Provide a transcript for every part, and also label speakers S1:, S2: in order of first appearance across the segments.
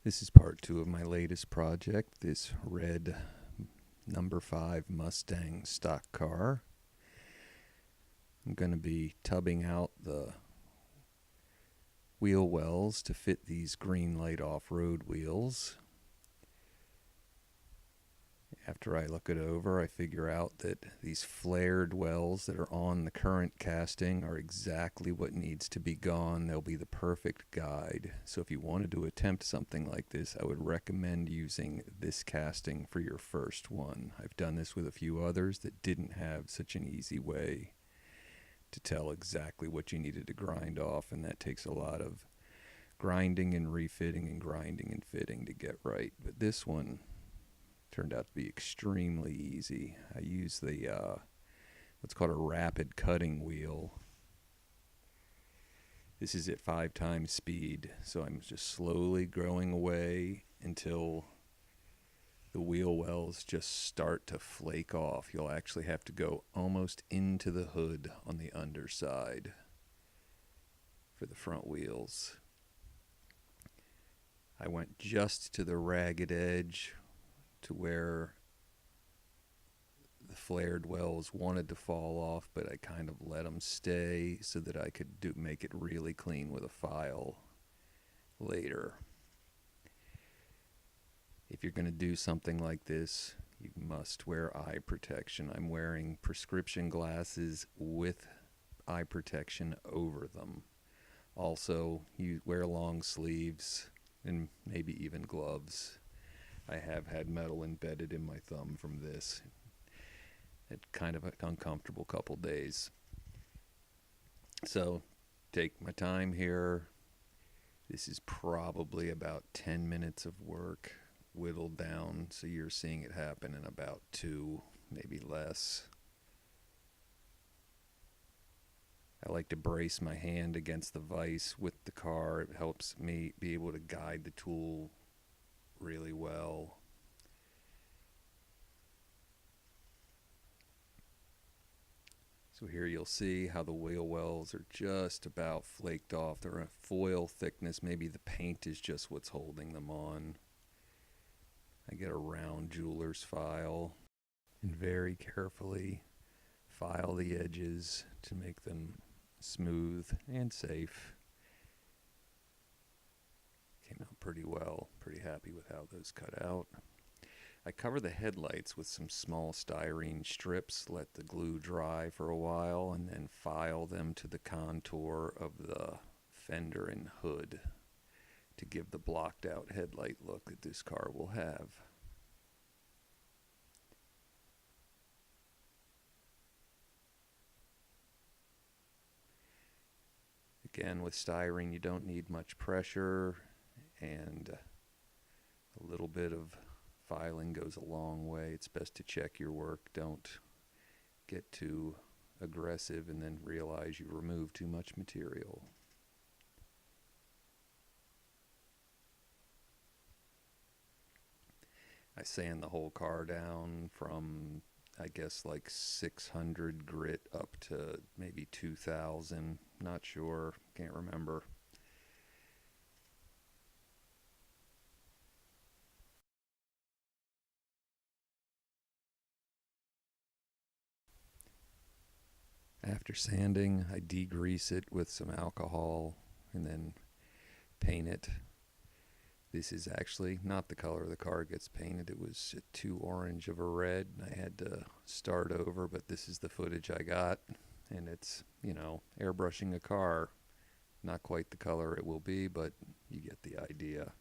S1: This is part 2 of my latest project, this red number 5 Mustang stock car. I'm going to be tubbing out the wheel wells to fit these green light off-road wheels. After I look it over, I figure out that these flared wells that are on the current casting are exactly what needs to be gone. They'll be the perfect guide. So if you wanted to attempt something like this, I would recommend using this casting for your first one. I've done this with a few others that didn't have such an easy way to tell exactly what you needed to grind off, and that takes a lot of grinding and refitting and grinding and fitting to get right. But this one turned out to be extremely easy. I use the what's called a rapid cutting wheel. This is at 5 times speed, so I'm just slowly growing away until the wheel wells just start to flake off. You'll actually have to go almost into the hood on the underside for the front wheels. I went just to the ragged edge to where the flared wells wanted to fall off, but I kind of let them stay so that I could make it really clean with a file later. If you're going to do something like this, you must wear eye protection. I'm wearing prescription glasses with eye protection over them. Also, you wear long sleeves and maybe even gloves. I have had metal embedded in my thumb from this. It's kind of an uncomfortable couple days. So, take my time here. This is probably about 10 minutes of work, whittled down, so you're seeing it happen in about 2, maybe less. I like to brace my hand against the vise with the car. It helps me be able to guide the tool really well. So here you'll see how the wheel wells are just about flaked off. They're a foil thickness. Maybe the paint is just what's holding them on. I get a round jeweler's file and very carefully file the edges to make them smooth and safe. Came out pretty well. Pretty happy with how those cut out. I cover the headlights with some small styrene strips, let the glue dry for a while, and then file them to the contour of the fender and hood to give the blocked out headlight look that this car will have. Again, with styrene, you don't need much pressure, and a little bit of filing goes a long way. It's best to check your work. Don't get too aggressive and then realize you removed too much material. I sand the whole car down from, I guess, like 600 grit up to maybe 2,000. Not sure, can't remember. After sanding, I degrease it with some alcohol and then paint it. This is actually not the color the car gets painted. It was too orange of a red. I had to start over, but this is the footage I got. And it's, airbrushing a car. Not quite the color it will be, but you get the idea.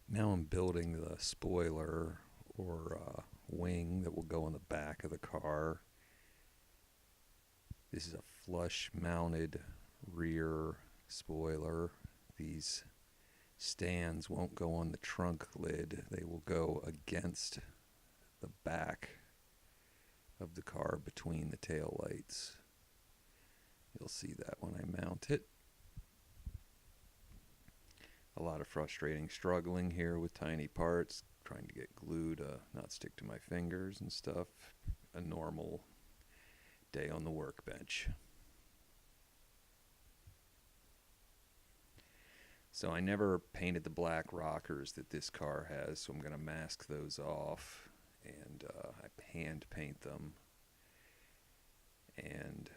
S1: Now I'm building the spoiler or wing that will go on the back of the car. This is a flush mounted rear spoiler. These stands won't go on the trunk lid. They will go against the back of the car between the tail lights. You'll see that when I mount it. A lot of frustrating struggling here with tiny parts, trying to get glue to not stick to my fingers and stuff. A normal day on the workbench. So I never painted the black rockers that this car has, so I'm going to mask those off, and I hand paint them, and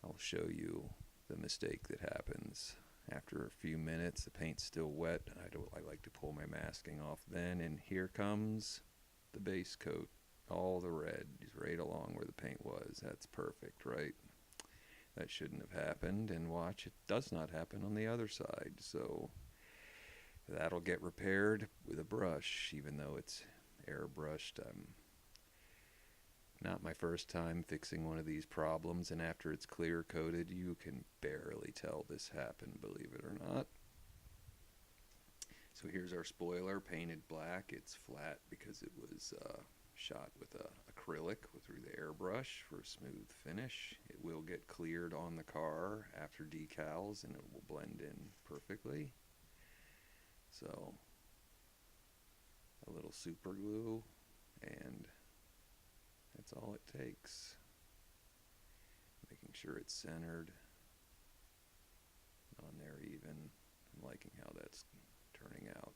S1: I'll show you the mistake that happens. After a few minutes, the paint's still wet. I like to pull my masking off then, and here comes the base coat. All the red is right along where the paint was. That's perfect, right? That shouldn't have happened, and watch, it does not happen on the other side. So that'll get repaired with a brush, even though it's airbrushed. Not my first time fixing one of these problems, and after it's clear coated, you can barely tell this happened, believe it or not. So here's our spoiler, painted black. It's flat because it was shot with acrylic through the airbrush for a smooth finish. It will get cleared on the car after decals, and it will blend in perfectly. So a little super glue, and that's all it takes. Making sure it's centered on there even. I'm liking how that's turning out.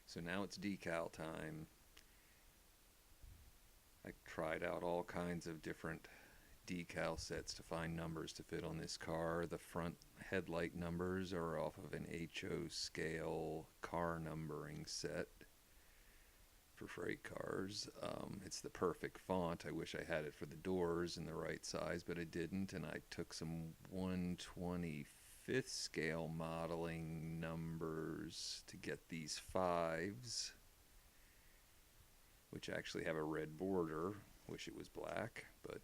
S1: So now it's decal time. I tried out all kinds of different decal sets to find numbers to fit on this car. The front headlight numbers are off of an HO scale car numbering set for freight cars. It's the perfect font. I wish I had it for the doors in the right size, but I didn't, and I took some 1/25th scale modeling numbers to get these 5s, which actually have a red border. Wish it was black, but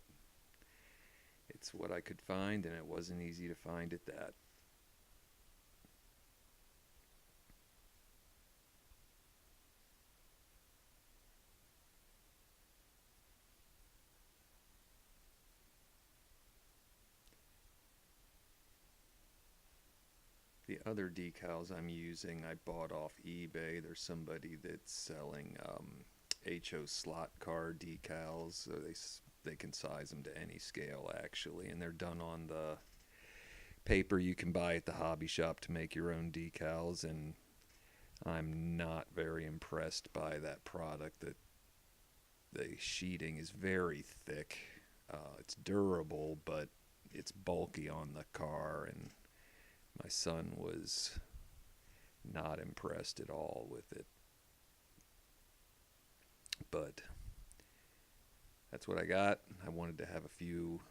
S1: it's what I could find, and it wasn't easy to find at that. The other decals I'm using, I bought off eBay. There's somebody that's selling HO slot car decals, so they can size them to any scale actually, and they're done on the paper you can buy at the hobby shop to make your own decals, and I'm not very impressed by that product. That the sheeting is very thick. It's durable, but it's bulky on the car, and my son was not impressed at all with it. But that's what I got. I wanted to have a few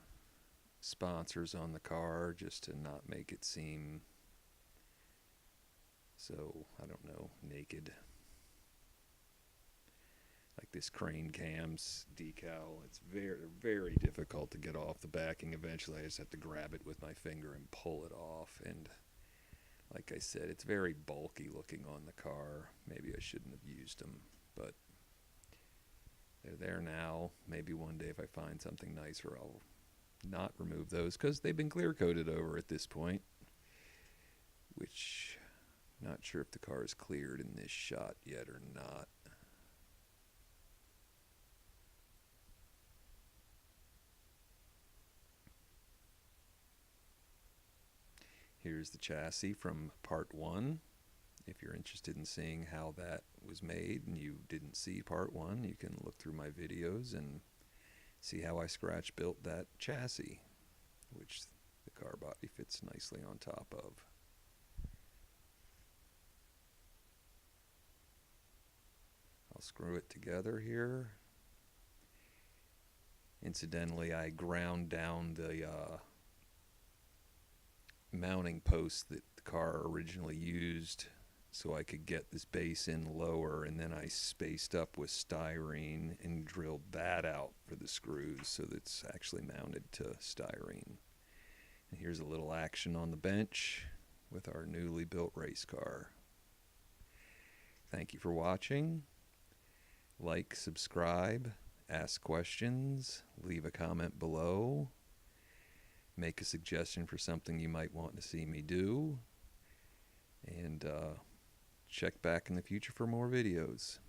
S1: sponsors on the car just to not make it seem so, I don't know, naked. Like this crane cams decal, it's very, very difficult to get off the backing. Eventually I just have to grab it with my finger and pull it off, and like I said, it's very bulky looking on the car. Maybe I shouldn't have used them, but they're there now. Maybe one day if I find something nicer, I'll not remove those, because they've been clear coated over at this point, which I'm not sure if the car is cleared in this shot yet or not. Here's the chassis from part 1. If you're interested in seeing how that was made and you didn't see part 1, you can look through my videos and see how I scratch built that chassis, which the car body fits nicely on top of. I'll screw it together here. Incidentally, I ground down the mounting post that the car originally used so I could get this base in lower, and then I spaced up with styrene and drilled that out for the screws so that it's actually mounted to styrene. And here's a little action on the bench with our newly built race car. Thank you for watching. Like, subscribe, ask questions, leave a comment below. Make a suggestion for something you might want to see me do, and check back in the future for more videos.